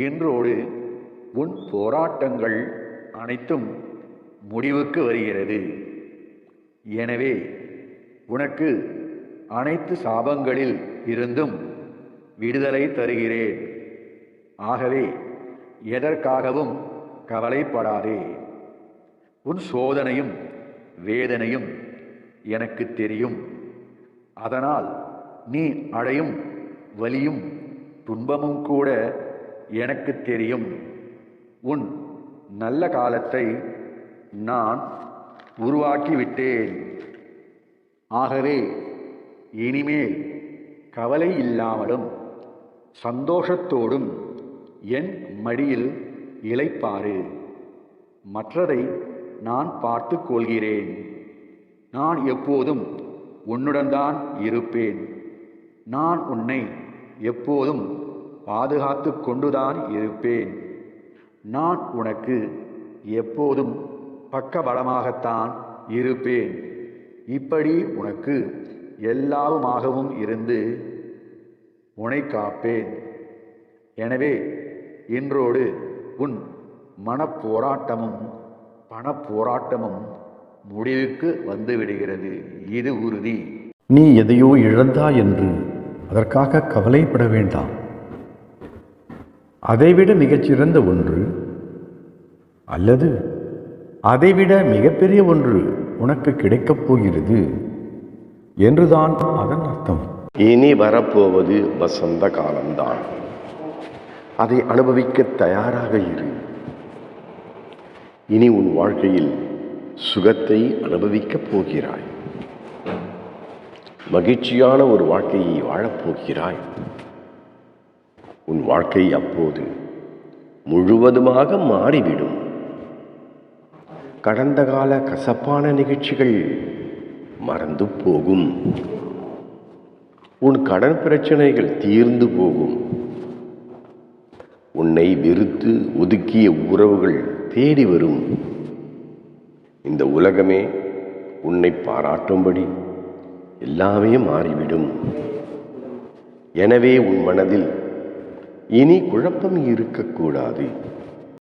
இன்றோடு உன் போராட்டங்கள் அனைத்தும் முடிவுக்கு வருகிறது. எனவே உனக்கு அனைத்து சாபங்களில் இருந்தும் விடுதலை தருகிறேன். ஆகவே எதற்காகவும் கவலைப்படாதே. உன் சோதனையும் வேதனையும் எனக்கு தெரியும். அதனால் நீ அடையும் வலியும் துன்பமும் கூட எனக்கு தெரியும். உன் நல்ல காலத்தை நான் உருவாக்கிவிட்டேன். ஆகவே இனிமேல் கவலை இல்லாமலும் சந்தோஷத்தோடும் என் மடியில் இளைப்பாறு. மற்றதை நான் பார்த்து கொள்கிறேன். நான் எப்போதும் உன்னுடன் தான் இருப்பேன். நான் உன்னை எப்போதும் பாதுகாத்து கொண்டுதான் இருப்பேன். நான் உனக்கு எப்போதும் பக்கபலமாகத்தான் இருப்பேன். இப்படி உனக்கு எல்லாவுமாகவும் இருந்து உன்னை காப்பேன். எனவே இன்றோடு உன் மனப்போராட்டமும் பணப்போராட்டமும் முடிவுக்கு வந்துவிடுகிறது. இது உறுதி. நீ எதையோ இழந்தாய் என்று அதற்காக கவலைப்பட வேண்டாம். அதைவிட மிகச்சிறந்த ஒன்று அல்லது அதைவிட மிகப்பெரிய ஒன்று உனக்கு கிடைக்கப் போகிறது என்றுதான் அதன் அர்த்தம். இனி வரப்போவது வசந்த காலம்தான். அதை அனுபவிக்க தயாராக இரு. இனி உன் வாழ்க்கையில் சுகத்தை அனுபவிக்கப் போகிறாய். மகிழ்ச்சியான ஒரு வாழ்க்கையை வாழப்போகிறாய். உன் வாழ்க்கை அப்போது முழுவதுமாக மாறிவிடும். கடந்த கால கசப்பான நிகழ்ச்சிகள் மறந்து போகும். உன் கடன் பிரச்சனைகள் தீர்ந்து போகும். உன்னை வெறுத்து ஒதுக்கிய உறவுகள் தேடி வரும். இந்த உலகமே உன்னை பாராட்டும்படி எல்லாமே மாறிவிடும். எனவே உன் மனதில் இனி குழப்பம் இருக்கக்கூடாது.